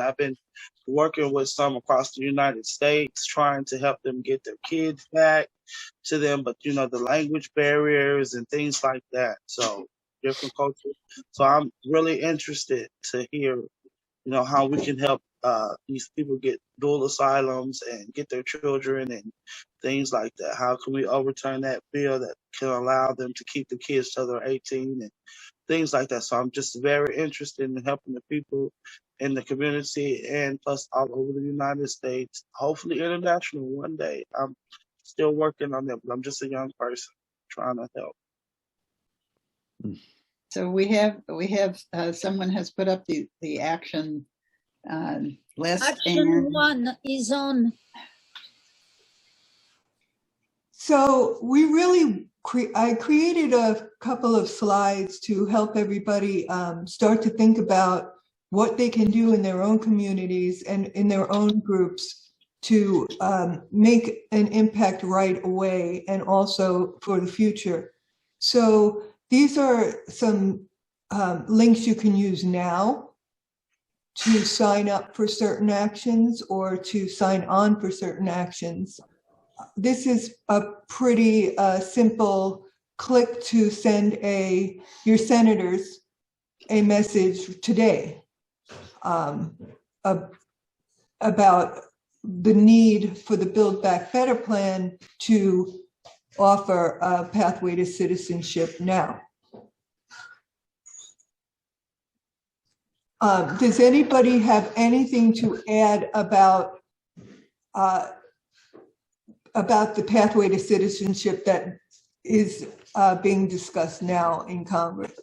I've been working with some across the United States, trying to help them get their kids back to them, but the language barriers and things like that. So different cultures. So I'm really interested to hear, how we can help these people get dual asylums and get their children and things like that. How can we overturn that bill that can allow them to keep the kids till they're 18 and things like that. So I'm just very interested in helping the people in the community and plus all over the United States, hopefully international one day. I'm still working on that, but I'm just a young person trying to help. So we have someone has put up the action list. Action 1 is on. So we really, I created a couple of slides to help everybody start to think about what they can do in their own communities and in their own groups to make an impact right away and also for the future. So these are some links you can use now to sign up for certain actions or to sign on for certain actions. This is a pretty simple click to send your senators a message today about the need for the Build Back Better plan to offer a pathway to citizenship now. Does anybody have anything to add about the pathway to citizenship that is being discussed now in Congress?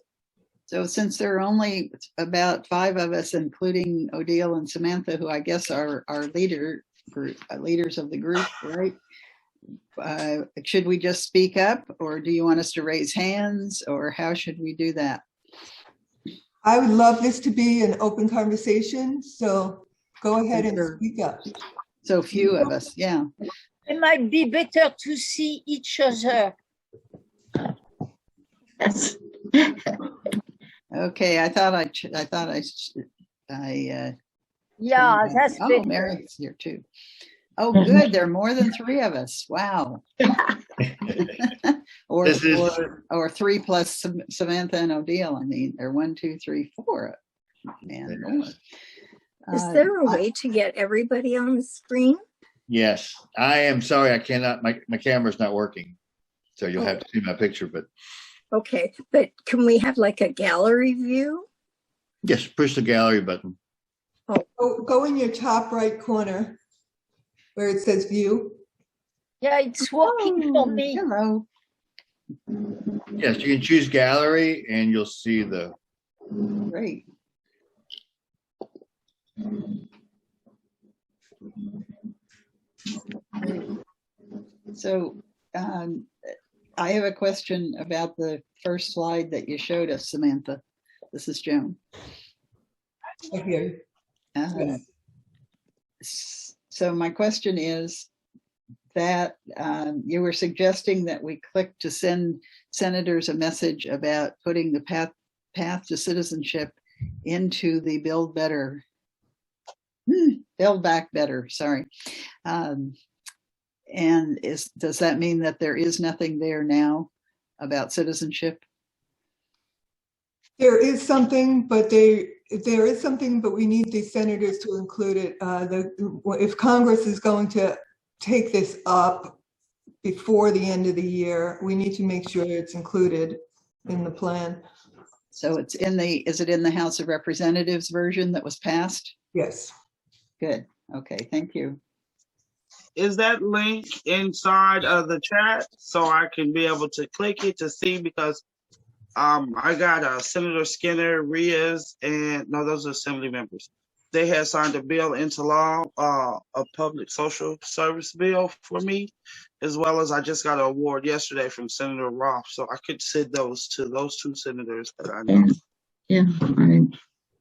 So since there are only about 5 of us, including Odile and Samantha, who I guess are leaders of the group, right? Should we just speak up, or do you want us to raise hands, or how should we do that? I would love this to be an open conversation, so go ahead and speak up. So few of us, yeah. It might be better to see each other. Okay, I thought I yeah, that's oh, better. Mary's here too. Oh, good. There are more than 3 of us. Wow. or 3 plus Samantha and Odile. I mean, they're 1, 2, 3, 4. Man, Lord. Is there a way to get everybody on the screen? Yes, I am sorry. I cannot. My camera's not working, so you'll have to see my picture. But okay, but can we have like a gallery view? yes, push the gallery button. Oh, go in your top right corner where it says view. Yeah, it's working for me. Hello. Yes, you can choose gallery, and you'll see the. Great. So I have a question about the first slide that you showed us, Samantha. This is Joan. I hear you. So my question is that you were suggesting that we click to send senators a message about putting the path to citizenship into the Build Back Better, sorry. And does that mean that there is nothing there now about citizenship? There is something, but we need the senators to include it. If Congress is going to take this up before the end of the year, we need to make sure it's included in the plan. So is it in the House of Representatives version that was passed? Yes. Good. Okay, thank you. Is that link inside of the chat so I can be able to click it to see? Because I got Senator Skinner, Riaz, and no, those are assembly members. They had signed a bill into law, a public social service bill for me, as well as I just got an award yesterday from Senator Roth. So I could send those to those 2 senators that I know. Yeah, right.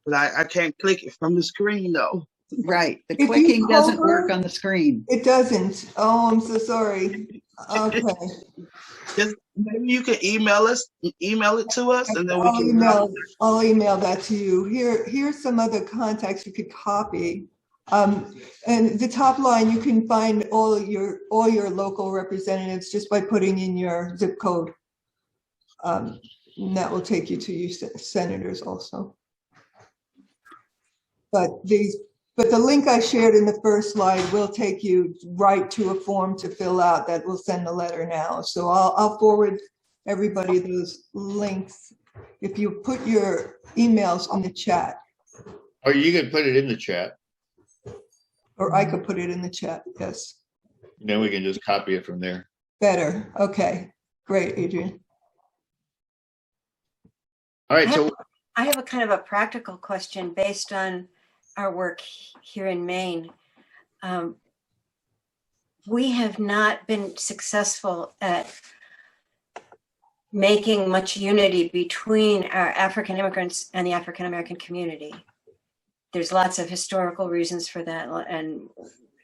But I can't click it from the screen though. Right, the clicking doesn't work on the screen. It doesn't. Oh, I'm so sorry. Okay. Maybe you can email it to us, and then we can. I'll email that to you. Here's some other contacts you could copy. And the top line, you can find all your local representatives just by putting in your zip code. And that will take you to your senators also. But the link I shared in the first slide will take you right to a form to fill out that will send the letter now. So I'll forward everybody those links if you put your emails in the chat. Or you can put it in the chat. Or I could put it in the chat, yes. Then we can just copy it from there. Better, okay. Great, Adrian. All right, so I have a kind of a practical question based on our work here in Maine. We have not been successful at making much unity between our African immigrants and the African American community. There's lots of historical reasons for that, and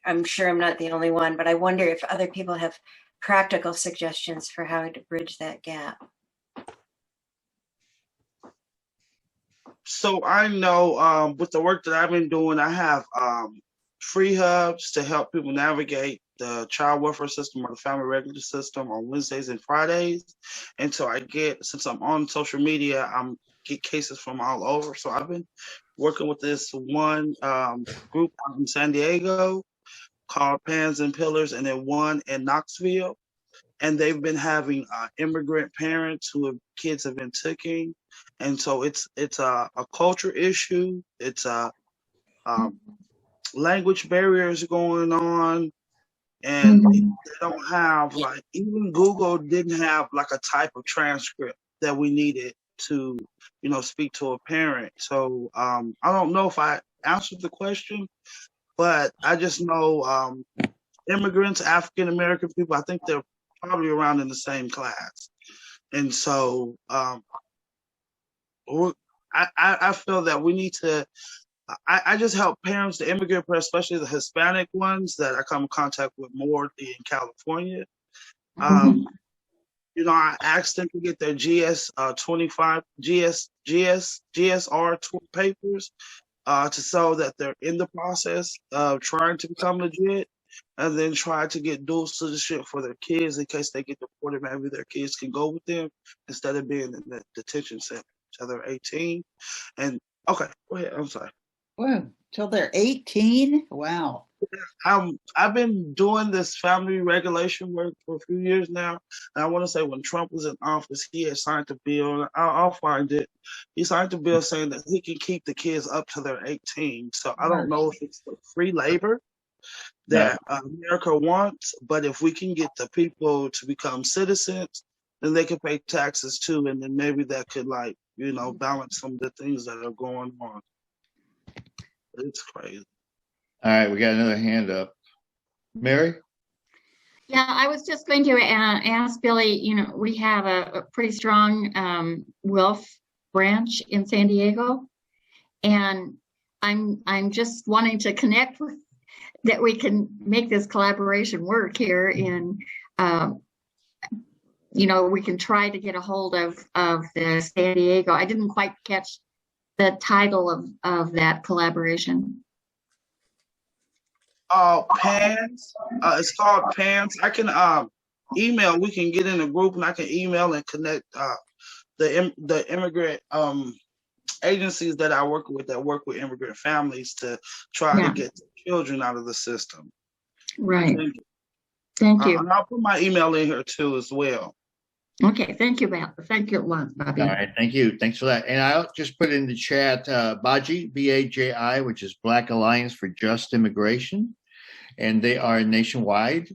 I'm sure I'm not the only one, but I wonder if other people have practical suggestions for how to bridge that gap. So I know with the work that I've been doing, I have free hubs to help people navigate the child welfare system or the family regular system on Wednesdays and Fridays. And so since I'm on social media, get cases from all over. So I've been working with this one group out in San Diego called Pans and Pillars, and then one in Knoxville. And they've been having immigrant parents kids have been taken. And so it's a culture issue. It's language barriers going on. And they don't have, like, even Google didn't have like a type of transcript that we needed to, speak to a parent. So I don't know if I answered the question, but I just know immigrants, African American people, I think they're probably around in the same class. And so I feel that we need to, I just help parents, the immigrant parents, especially the Hispanic ones that I come in contact with more in California. I asked them to get their GSR papers to show that they're in the process of trying to become legit, and then try to get dual citizenship for their kids in case they get deported. Maybe their kids can go with them instead of being in the detention center until they're 18. And okay, go ahead. I'm sorry. Whoa, till they're 18? Wow. I've been doing this family regulation work for a few years now. And I want to say when Trump was in office, he had signed a bill. I'll find it. He signed a bill saying that he can keep the kids up to their 18. So I don't know if it's the free labor that America wants, but if we can get the people to become citizens, then they can pay taxes too. And then maybe that could, balance some of the things that are going on. It's crazy. all right, we got another hand up. Mary? Yeah, I was just going to ask Billy, we have a pretty strong WILF branch in San Diego, and I'm just wanting to connect with that we can make this collaboration work here in, we can try to get a hold of the San Diego. I didn't quite catch the title of that collaboration. PANS. It's called PANS. I can email. We can get in a group, and I can email and connect the immigrant agencies that I work with that work with immigrant families to try to get the children out of the system. Right. Thank you. And I'll put my email in here too as well. Okay, thank you, Bob. Thank you, Bobby. All right, thank you. Thanks for that. And I'll just put in the chat BAJI, B-A-J-I, which is Black Alliance for Just Immigration. And they are nationwide,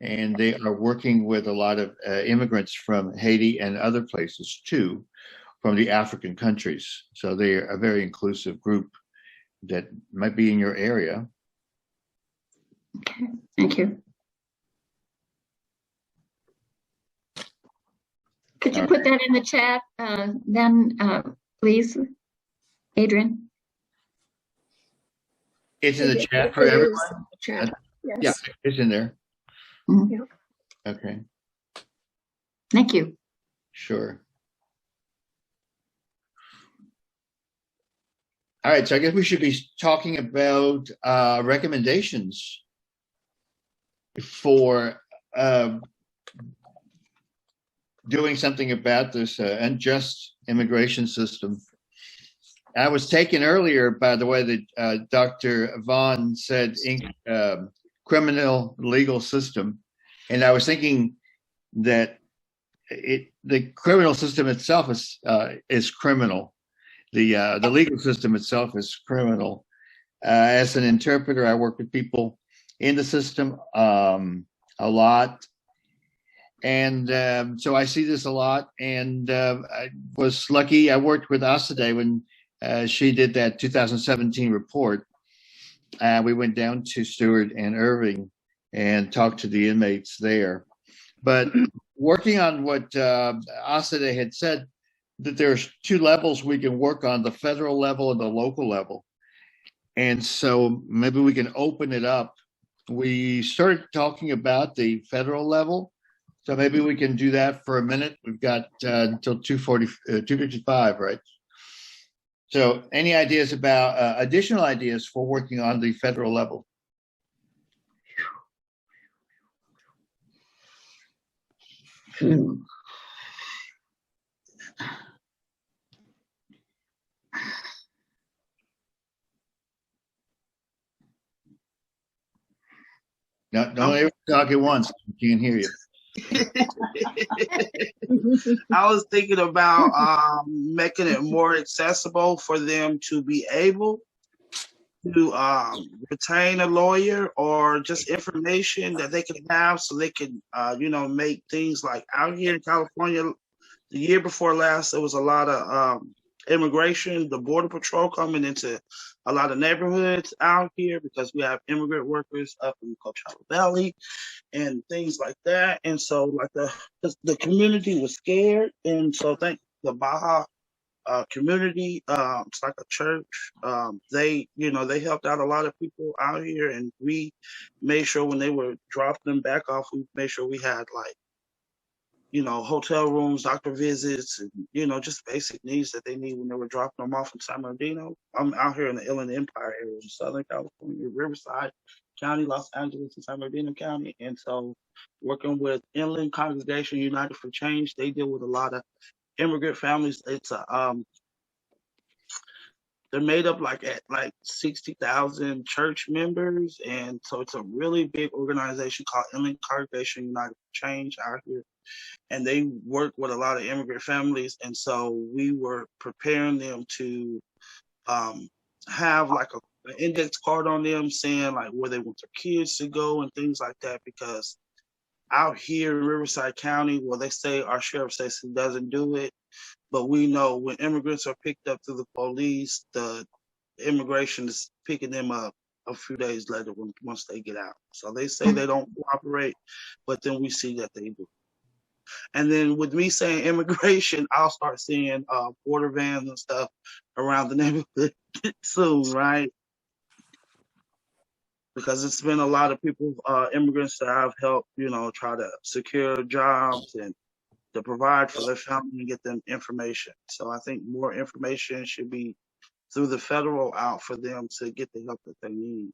and they are working with a lot of immigrants from Haiti and other places too, from the African countries. So they are a very inclusive group that might be in your area. Okay, thank you. Could you put that in the chat then, please, Adrian? It's in the chat for everyone. Chat. Yes. Yeah, it's in there. Mm-hmm. Okay, Thank you. sure. All right, so I guess we should be talking about recommendations for doing something about this unjust immigration system. I was taken earlier by the way that Dr. Vaughn said criminal legal system, and I was thinking that the criminal system itself is criminal. The legal system itself is criminal. As an interpreter, I work with people in the system a lot. And so I see this a lot. And I was lucky. I worked with Asade when she did that 2017 report. We went down to Stewart and Irving and talked to the inmates there. But working on what Asade had said, that there's two levels we can work on, the federal level and the local level. And so maybe we can open it up. We started talking about the federal level. So maybe we can do that for a minute. We've got until 2:55, right? So any ideas about additional ideas for working on the federal level? No, don't ever talk at once. I can't hear you. I was thinking about making it more accessible for them to be able to retain a lawyer, or just information that they can have so they can, make things like out here in California. The year before last, there was a lot of immigration, the Border Patrol coming into a lot of neighborhoods out here because we have immigrant workers up in Coachella Valley and things like that. And so like the community was scared. And so thank the Baja community, it's like a church. They helped out a lot of people out here, and we made sure when they were dropping them back off, we made sure we had hotel rooms, doctor visits, and, just basic needs that they need when they were dropping them off in San Bernardino. I'm out here in the Inland Empire area in Southern California, Riverside County, Los Angeles, and San Bernardino County. And so working with Inland Congregation United for Change, they deal with a lot of immigrant families. It's they're made up at 60,000 church members. And so it's a really big organization called Inland Congregation United for Change out here. And they work with a lot of immigrant families. And so we were preparing them to have an index card on them saying where they want their kids to go and things like that. Because out here in Riverside County, they say our sheriff station doesn't do it. But we know when immigrants are picked up through the police, the immigration is picking them up a few days later once they get out. So they say they don't cooperate, but then we see that they do. And then with me saying immigration, I'll start seeing border vans and stuff around the neighborhood soon, right? Because it's been a lot of people, immigrants that I've helped, try to secure jobs and to provide for their family and get them information. So I think more information should be through the federal out for them to get the help that they need.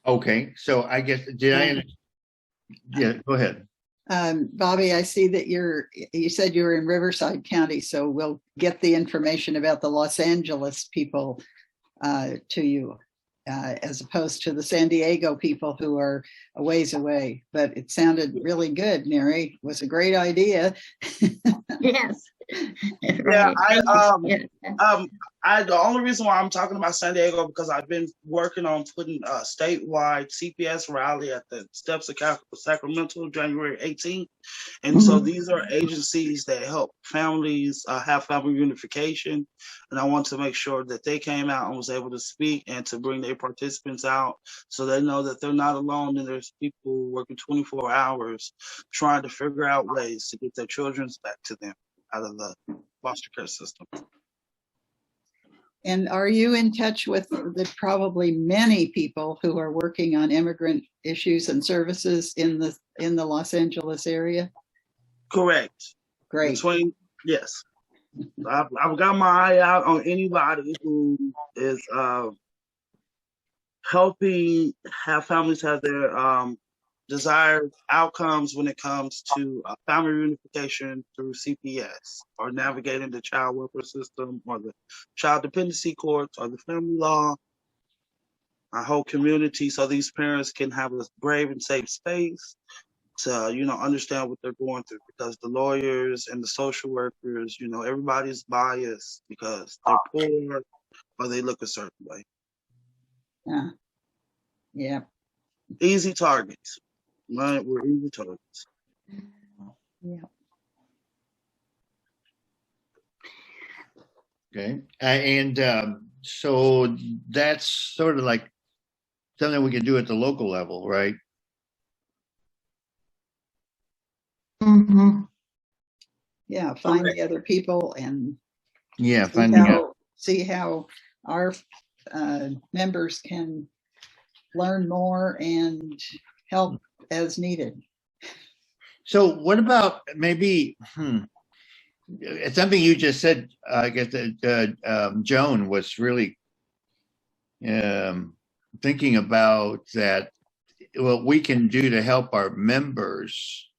Okay, so I guess, yeah, go ahead. Bobby, I see that you said you were in Riverside County, so we'll get the information about the Los Angeles people to you, as opposed to the San Diego people who are a ways away. But it sounded really good, Mary. It was a great idea. Yes. Yeah, the only reason why I'm talking about San Diego because I've been working on putting a statewide CPS rally at the steps of Sacramento, January 18th. And so these are agencies that help families have family unification. And I want to make sure that they came out and was able to speak and to bring their participants out so they know that they're not alone and there's people working 24 hours trying to figure out ways to get their children back to them out of the foster care system. And are you in touch with the probably many people who are working on immigrant issues and services in the Los Angeles area? Correct. Great. Yes. I've got my eye out on anybody who is helping have families have their desired outcomes when it comes to family reunification through CPS, or navigating the child welfare system, or the child dependency courts, or the family law, our whole community, so these parents can have a brave and safe space to, understand what they're going through, because the lawyers and the social workers, everybody's biased because they're poor or they look a certain way. Yeah. Easy targets. Right? We're easy targets. Yeah. Okay. And so that's sort of like something we can do at the local level, right? Mm-hmm. Yeah. Find the other people and see how our members can learn more and help as needed. So what about maybe something you just said, I guess that Joan was really thinking about that, what we can do to help our members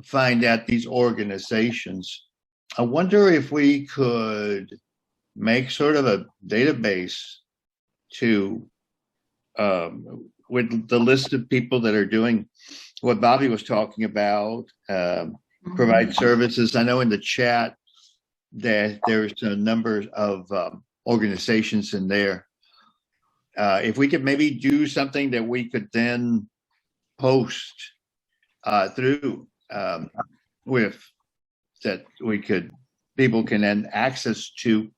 find out these organizations. I wonder if we could make sort of a database to with the list of people that are doing what Bobby was talking about, provide services. I know in the chat that there's a number of organizations in there. If we could maybe do something that we could then post through with that people can then access to,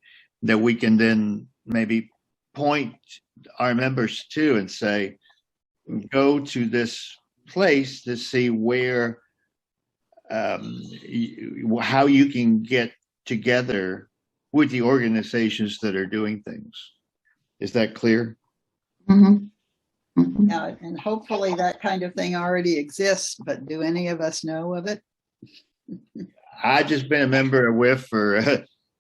that we can then maybe point our members to and say, go to this place to see where how you can get together with the organizations that are doing things. Is that clear? Mm-hmm. Mm-hmm. And hopefully that kind of thing already exists, but do any of us know of it? I've just been a member of WIF for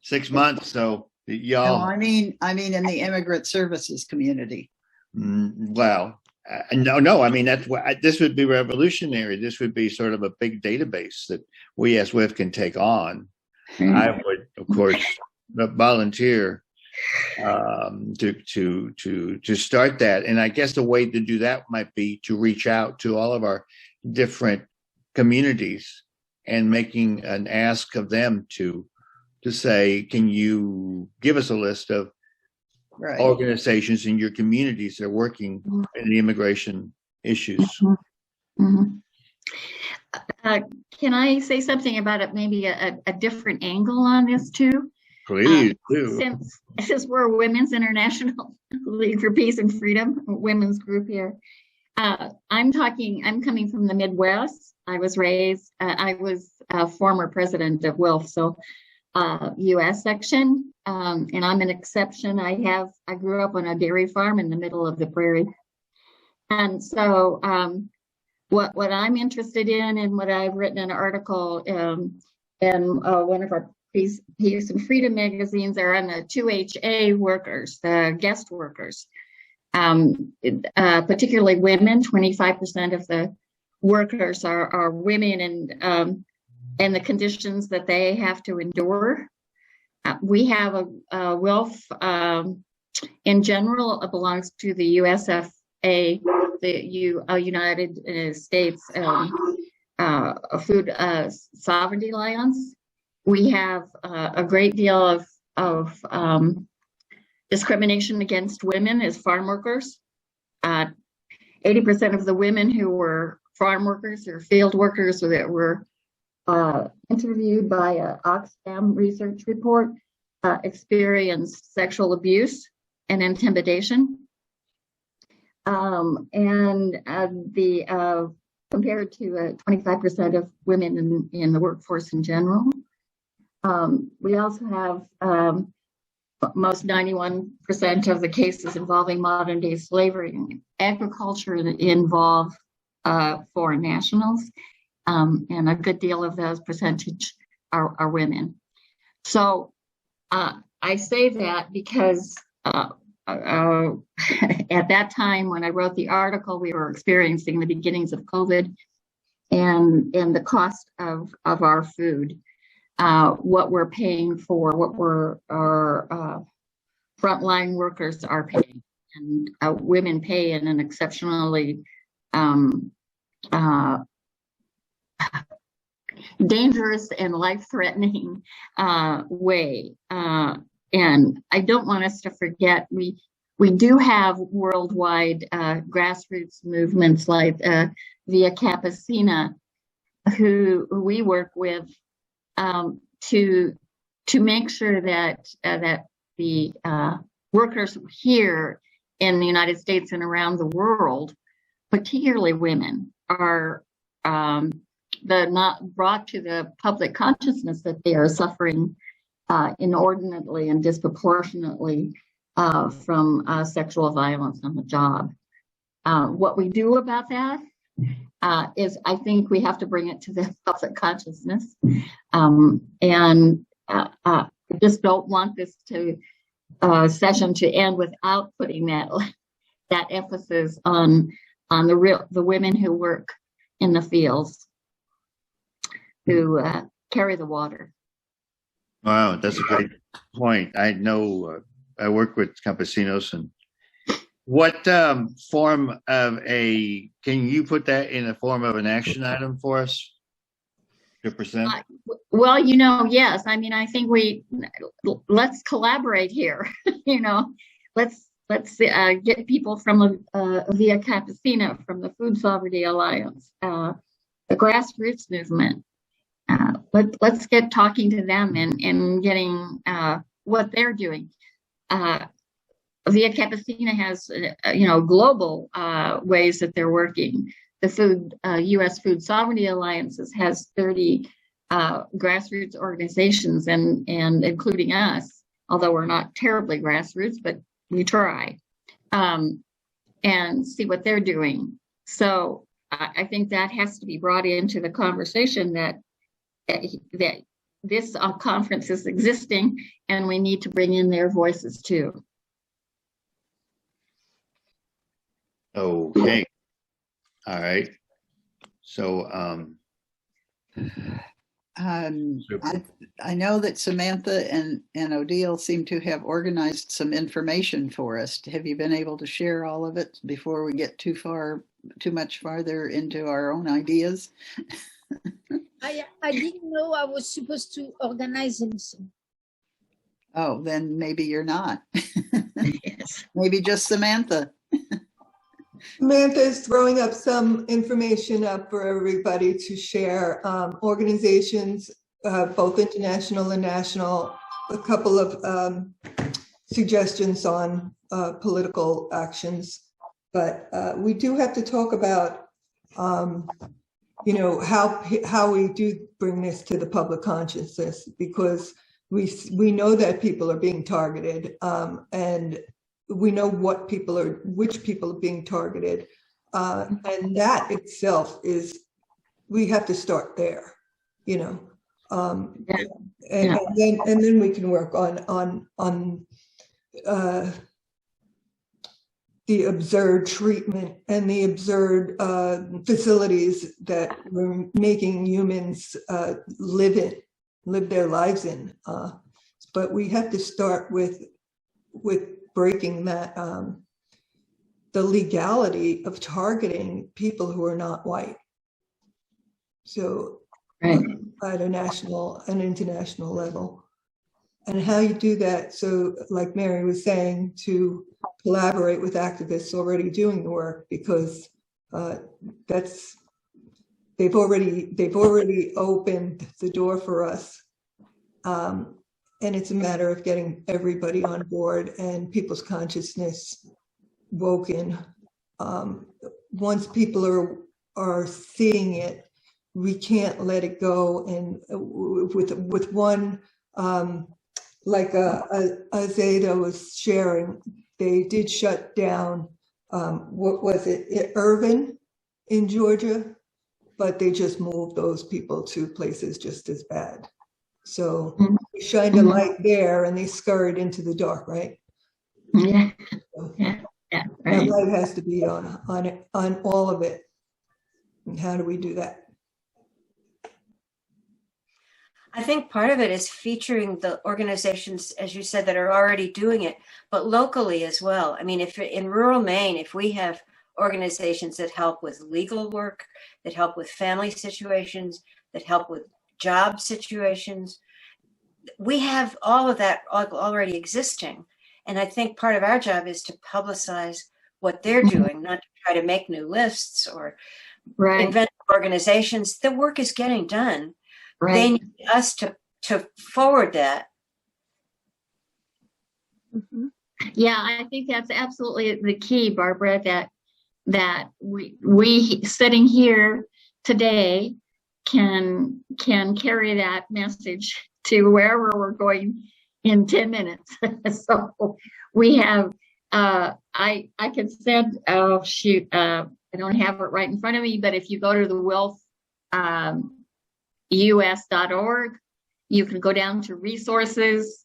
6 months, so y'all. No, I mean in the immigrant services community. Well, no. I mean, that's what this would be revolutionary. This would be sort of a big database that we as WIF can take on. I would, of course, volunteer to start that. And I guess the way to do that might be to reach out to all of our different communities and making an ask of them to say, can you give us a list of organizations in your communities that are working in the immigration issues? Mm-hmm. Can I say something about it? Maybe a different angle on this too. Please do. Since we're Women's International League for Peace and Freedom, a women's group here, I'm coming from the Midwest. I was a former president of WILF, so U.S. section, and I'm an exception. I grew up on a dairy farm in the middle of the prairie, and so what I'm interested in, and what I've written an article in one of our Peace and Freedom magazines, are on the 2HA workers, the guest workers, particularly women. 25% of the workers are women, and the conditions that they have to endure. We have a WILF in general. It belongs to the USFA, the United States Food Sovereignty Alliance. We have a great deal of discrimination against women as farm workers. 80% of the women who were farm workers or field workers that were interviewed by an Oxfam research report experienced sexual abuse and intimidation. Compared to 25% of women in the workforce in general. We also have most 91% of the cases involving modern day slavery and agriculture involve foreign nationals, and a good deal of those percentage are women. So I say that because at that time when I wrote the article, we were experiencing the beginnings of COVID and the cost of our food, what we're paying for, what our frontline workers are paying, and women pay in an exceptionally dangerous and life-threatening way. And I don't want us to forget, we do have worldwide grassroots movements like Via Campesina, who we work with to make sure that the workers here in the United States and around the world, particularly women, are not brought to the public consciousness that they are suffering inordinately and disproportionately from sexual violence on the job. What we do about that is, I think we have to bring it to the public consciousness, and I just don't want this session to end without putting that emphasis on the women who work in the fields, who carry the water. Wow, that's a great point. I know I work with campesinos, and what form of can you put that in a form of an action item for us to present? Well, yes. I mean, I think let's collaborate here. Let's get people from Via Campesina, from the Food Sovereignty Alliance, the grassroots movement. Let's get talking to them and getting what they're doing. Via Campesina has, global ways that they're working. The U.S. Food Sovereignty Alliances has 30 grassroots organizations, and including us, although we're not terribly grassroots, but we try, and see what they're doing. So I think that has to be brought into the conversation that this conference is existing, and we need to bring in their voices too. Okay. All right. So I know that Samantha and Odile seem to have organized some information for us. Have you been able to share all of it before we get too much farther into our own ideas? I didn't know I was supposed to organize anything. Oh, then maybe you're not. Yes. Maybe just Samantha. Samantha is throwing up some information up for everybody to share. Organizations, both international and national, a couple of suggestions on political actions. But we do have to talk about, how we do bring this to the public consciousness, because we know that people are being targeted, and we know which people are being targeted, and that itself we have to start there, and then we can work on the absurd treatment and the absurd facilities that we're making humans live their lives in. But we have to start with breaking that the legality of targeting people who are not white. So right. At a national and international level. And how you do that, so like Mary was saying, to collaborate with activists already doing the work, because they've already opened the door for us. And it's a matter of getting everybody on board and people's consciousness woken. Once people are seeing it, we can't let it go. And with one like Azeda was sharing, they did shut down, what was it, Irvin in Georgia, but they just moved those people to places just as bad. So we shined a light there and they scurried into the dark, right? Yeah. So Yeah. Yeah. that Right. light has to be on all of it. And how do we do that? I think part of it is featuring the organizations, as you said, that are already doing it, but locally as well. I mean, if in rural Maine, if we have organizations that help with legal work, that help with family situations, that help with job situations, we have all of that already existing. And I think part of our job is to publicize what they're doing, not to try to make new lists or invent organizations. The work is getting done. Right. They need us to forward that. Mm-hmm. Yeah, I think that's absolutely the key, Barbara, that we sitting here today can carry that message to wherever we're going in 10 minutes. So we have I can send, oh shoot, I don't have it right in front of me, but if you go to the wealth us.org, you can go down to resources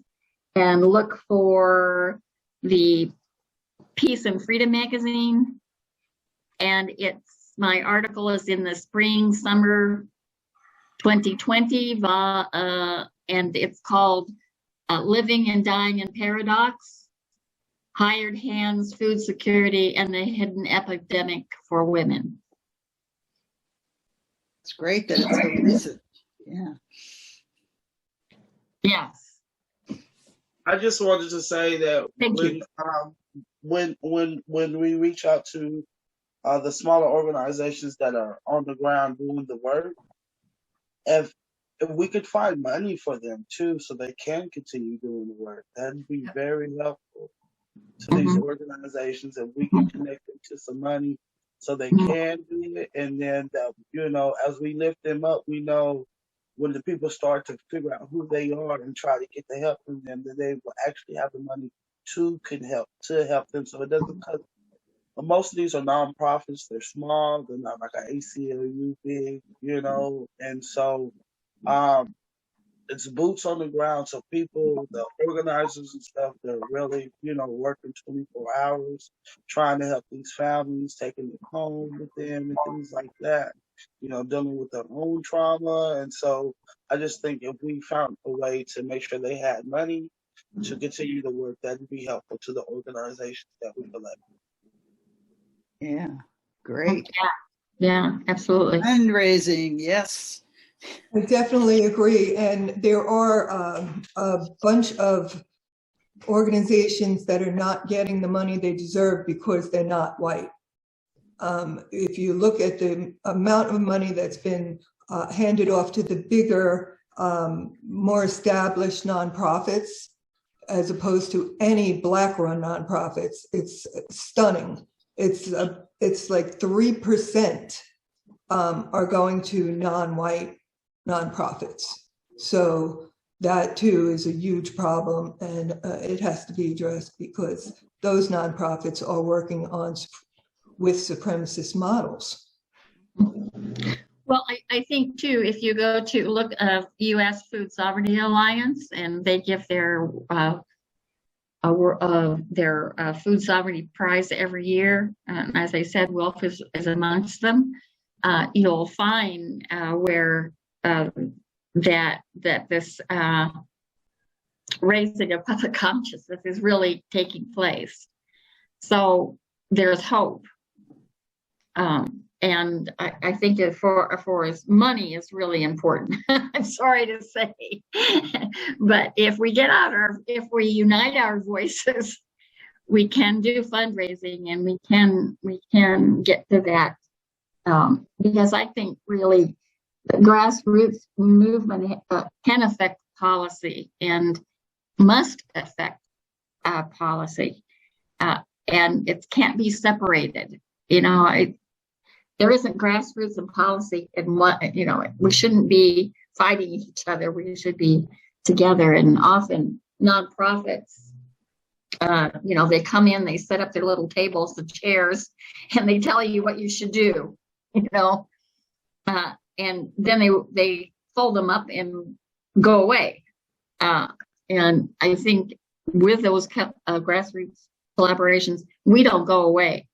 and look for the Peace and Freedom magazine. And my article is in the spring, summer 2020, and it's called Living and Dying in Paradox, Hired Hands, Food Security, and the Hidden Epidemic for Women. It's great that it's so recent. Yeah. Yes. I just wanted to say that Thank you. when we reach out to the smaller organizations that are on the ground doing the work, if we could find money for them too, so they can continue doing the work, that'd be very helpful to these organizations, and we can connect them to some money so they can do it. And then, as we lift them up, we know when the people start to figure out who they are and try to get the help from them, that they will actually have the money to help them. So it doesn't cut. Most of these are nonprofits. They're small. They're not like an ACLU big, and so it's boots on the ground. So people, the organizers and stuff, they're really, working 24 hours, trying to help these families, taking it home with them and things like that, dealing with their own trauma. And so I just think if we found a way to make sure they had money to continue the work, that'd be helpful to the organizations that we elect. Yeah. Great. Yeah, absolutely. Fundraising. Yes. I definitely agree. And there are a bunch of organizations that are not getting the money they deserve because they're not white. If you look at the amount of money that's been handed off to the bigger, more established nonprofits, as opposed to any Black-run nonprofits, it's stunning. It's like 3% are going to non-white nonprofits. So that too is a huge problem, and it has to be addressed because those nonprofits are working with supremacist models. Well, I think too, if you go to look at U.S. Food Sovereignty Alliance, and they give their Food Sovereignty Prize every year, as I said, WILF is amongst them. You'll find where that this raising of public consciousness is really taking place. So there's hope. And I think that for us, money is really important. I'm sorry to say, but if we unite our voices, we can do fundraising, and we can get to that. Because I think really the grassroots movement can affect policy and must affect policy, and it can't be separated. There isn't grassroots and policy in what, we shouldn't be fighting each other. We should be together. And often nonprofits, they come in, they set up their little tables and chairs, and they tell you what you should do, and then they fold them up and go away. And I think with those grassroots collaborations, we don't go away.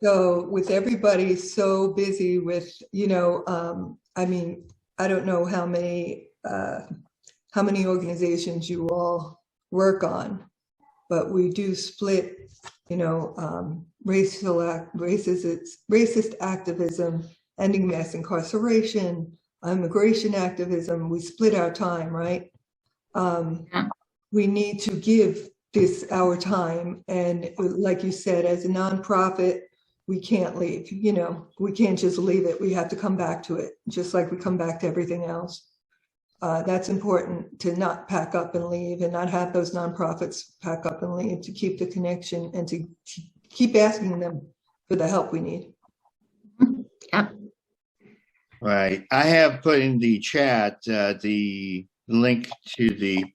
So with everybody so busy with, I mean, I don't know how many organizations you all work on, but we do split, racist activism, ending mass incarceration, immigration activism. We split our time, right? We need to give this our time. And like you said, as a nonprofit, we can't leave, we can't just leave it. We have to come back to it, just like we come back to everything else. That's important, to not pack up and leave, and not have those nonprofits pack up and leave, to keep the connection and to keep asking them for the help we need. Yeah. Right. I have put in the chat the link to the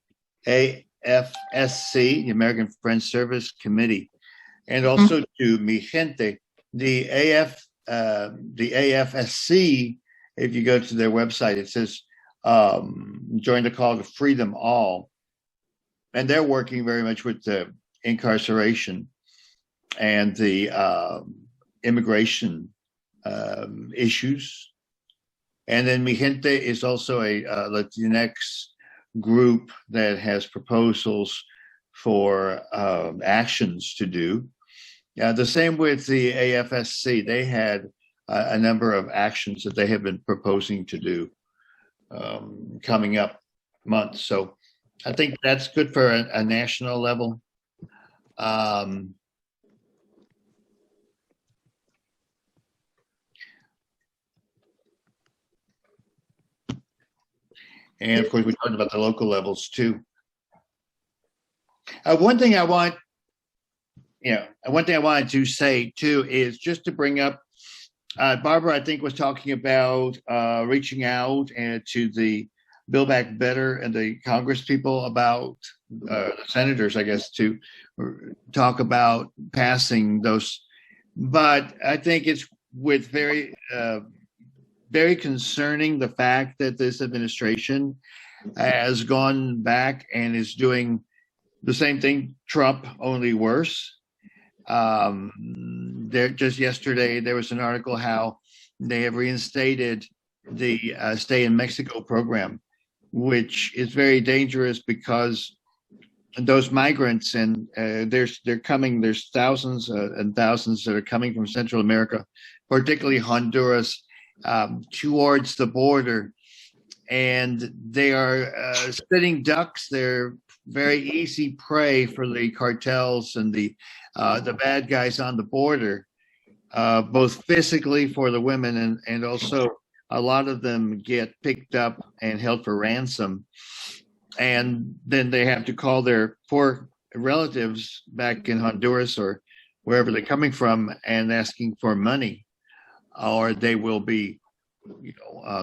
AFSC, the American Friends Service Committee, and also to Mi Gente. The AFSC, if you go to their website, it says join the call to free them all. And they're working very much with the incarceration and the immigration issues. And then Mi Gente is also a Latinx group that has proposals for actions to do. The same with the AFSC. They had a number of actions that they have been proposing to do coming up months. So I think that's good for a national level. And of course, we talked about the local levels too. One thing I wanted to say too is just to bring up, Barbara, I think, was talking about reaching out to the Build Back Better and the Congress people about senators, I guess, to talk about passing those. But I think it's with very concerning the fact that this administration has gone back and is doing the same thing Trump, only worse. Just yesterday, there was an article how they have reinstated the Stay in Mexico program, which is very dangerous because those migrants, and they're coming, there's thousands and thousands that are coming from Central America, particularly Honduras, towards the border, and they are sitting ducks. They're very easy prey for the cartels and the bad guys on the border, both physically for the women, and also a lot of them get picked up and held for ransom, and then they have to call their poor relatives back in Honduras or wherever they're coming from and asking for money, or they will be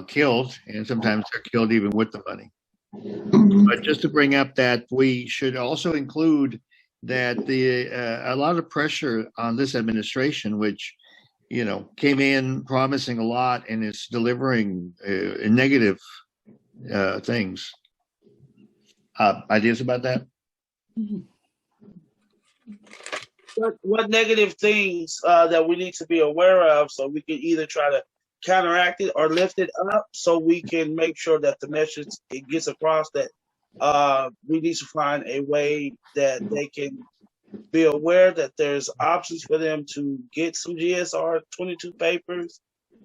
killed, and sometimes they're killed even with the money. But just to bring up that we should also include that a lot of pressure on this administration, which came in promising a lot and is delivering negative things. Ideas about that? What negative things that we need to be aware of, so we can either try to counteract it or lift it up, so we can make sure that the message it gets across that we need to find a way that they can be aware that there's options for them to get some GSR 22 papers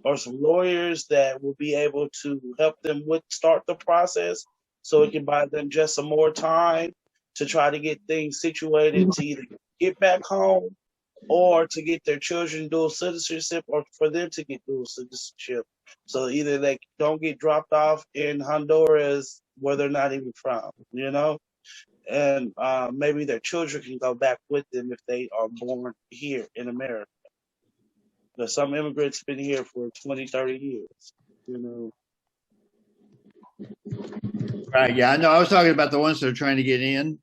or some lawyers that will be able to help them start the process, so it can buy them just some more time to try to get things situated to either get back home or to get their children dual citizenship, or for them to get dual citizenship. So either they don't get dropped off in Honduras where they're not even from, and maybe their children can go back with them if they are born here in America. But some immigrants been here for 20, 30 years, you know. Right. Yeah. I know. I was talking about the ones that are trying to get in.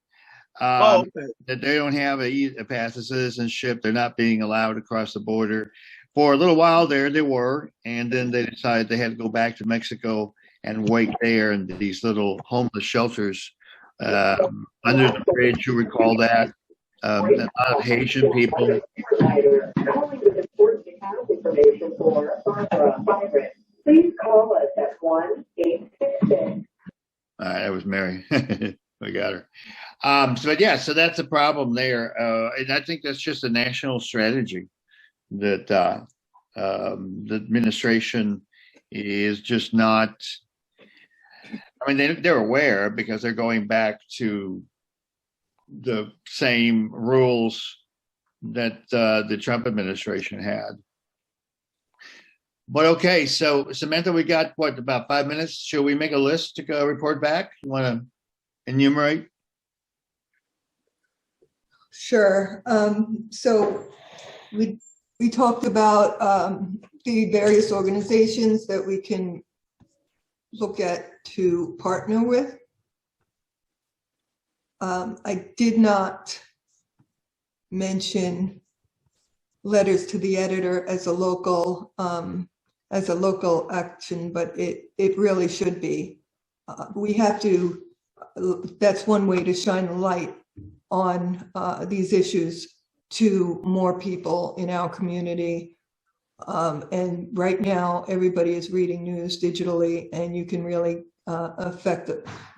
Okay. That they don't have a path to citizenship. They're not being allowed across the border. For a little while there, they were, and then they decided they had to go back to Mexico and wait there in these little homeless shelters under the bridge. You recall that? A lot of Haitian people. Please call us at 1-866. All right, that was Mary. We got her. So that's a problem there, and I think that's just a national strategy that the administration is just not. I mean, they're aware because they're going back to the same rules that the Trump administration had. But okay, so Samantha, we got what, about 5 minutes? Should we make a list to go report back? You want to enumerate? Sure. So we talked about the various organizations that we can look at to partner with. I did not mention letters to the editor as a local action, but it really should be. We have to. That's one way to shine a light on these issues to more people in our community. And right now, everybody is reading news digitally, and you can really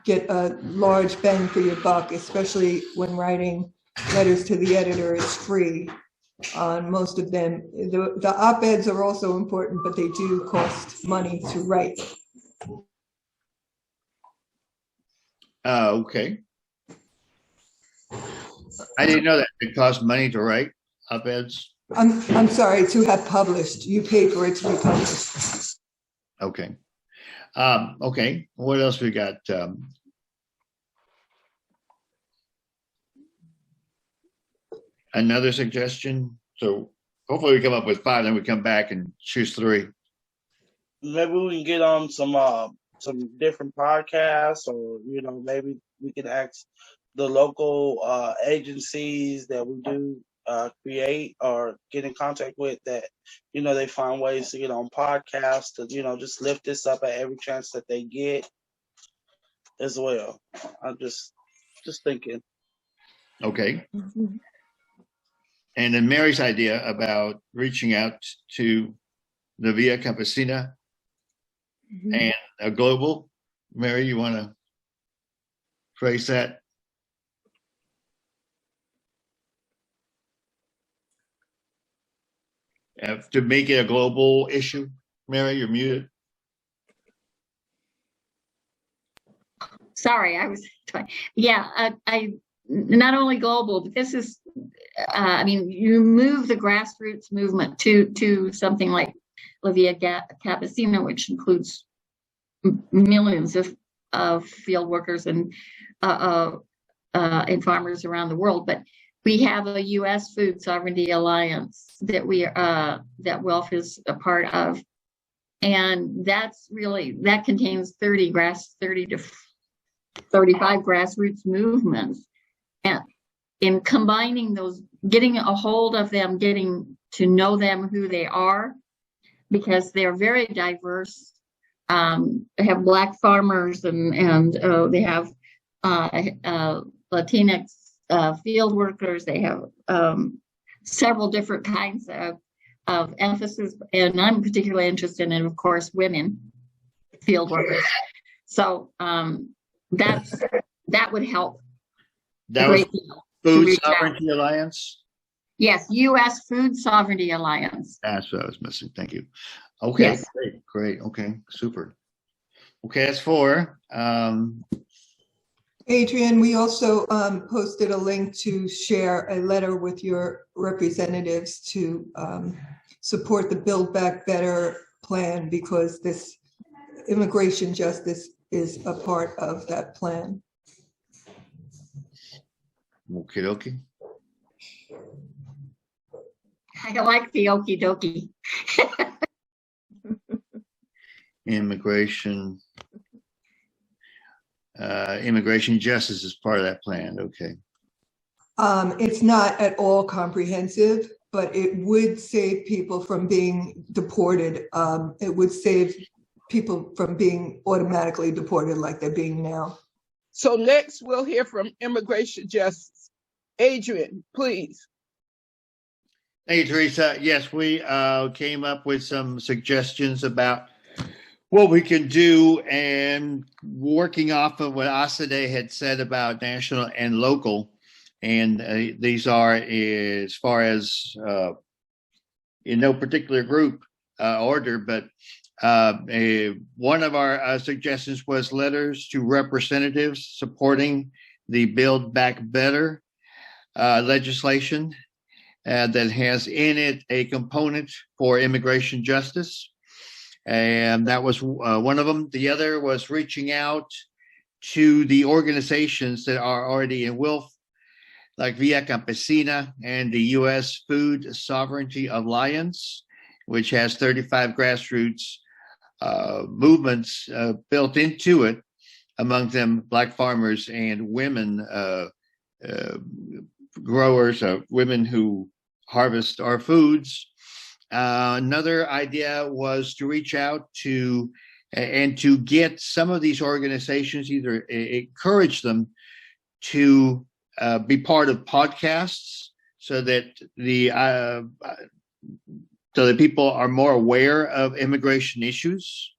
get a large bang for your buck, especially when writing letters to the editor is free. On most of them, the op-eds are also important, but they do cost money to write. Okay. I didn't know that it cost money to write op-eds. I'm sorry, to have published. You pay for it to be published. Okay. Okay. What else we got? Another suggestion. So hopefully we come up with 5, then we come back and choose 3. Maybe we can get on some different podcasts, or maybe we can ask the local agencies that we do create or get in contact with, that they find ways to get on podcasts to just lift this up at every chance that they get as well. I'm just thinking. Okay. And then Mary's idea about reaching out to the Via Campesina and a global. Mary, you want to phrase that? To make it a global issue. Mary, you're muted. Sorry, I was trying. Yeah, I not only global, but this is, I mean, you move the grassroots movement to something like La Via Campesina, which includes millions of field workers and farmers around the world. But we have a U.S. Food Sovereignty Alliance that that WELF is a part of, and that contains 30 to 35 grassroots movements, and in combining those, getting a hold of them, getting to know them, who they are, because they're very diverse. They have Black farmers and they have Latinx field workers. They have several different kinds of emphasis, and I'm particularly interested in, of course, women field workers. So that would help. That was Food Sovereignty Alliance? Yes, U.S. Food Sovereignty Alliance. That's what I was missing. Thank you. Okay, yes. Great. Okay, super. Okay, that's 4. Adrian, we also posted a link to share a letter with your representatives to support the Build Back Better plan, because this immigration justice is a part of that plan. Okay. I like the okie dokie. Immigration. Immigration justice is part of that plan. Okay. It's not at all comprehensive, but it would save people from being deported. It would save people from being automatically deported like they're being now. So next we'll hear from immigration justice. Adrian, please. Thank you, Teresa. Yes, we came up with some suggestions about what we can do, and working off of what Asade had said about national and local. And these are as far as in no particular group order, but one of our suggestions was letters to representatives supporting the Build Back Better legislation that has in it a component for immigration justice. And that was one of them. The other was reaching out to the organizations that are already in WILF, like Via Campesina and the U.S. Food Sovereignty Alliance, which has 35 grassroots movements built into it, among them Black farmers and women growers, women who harvest our foods. Another idea was to reach out to and to get some of these organizations, either encourage them to be part of podcasts so that people are more aware of immigration issues.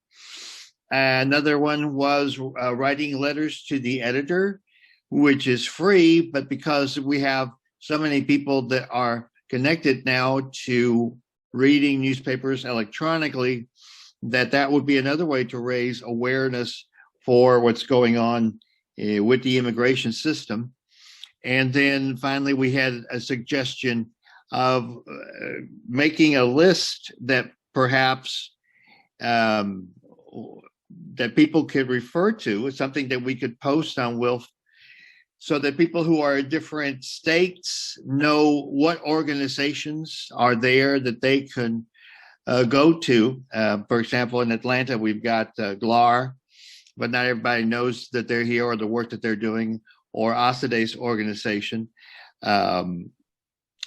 Another one was writing letters to the editor, which is free, but because we have so many people that are connected now to reading newspapers electronically, that would be another way to raise awareness for what's going on with the immigration system. And then finally, we had a suggestion of making a list that perhaps that people could refer to. It's something that we could post on WILF so that people who are in different states know what organizations are there that they can go to. For example, in Atlanta, we've got GLAR, but not everybody knows that they're here or the work that they're doing, or Asade's organization. And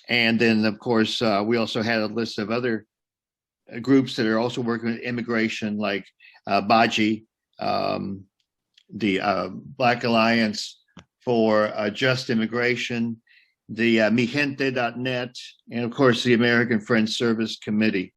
then, of course, we also had a list of other groups that are also working with immigration, like BAJI, the Black Alliance for Just Immigration, the Migente.net, and of course, the American Friends Service Committee.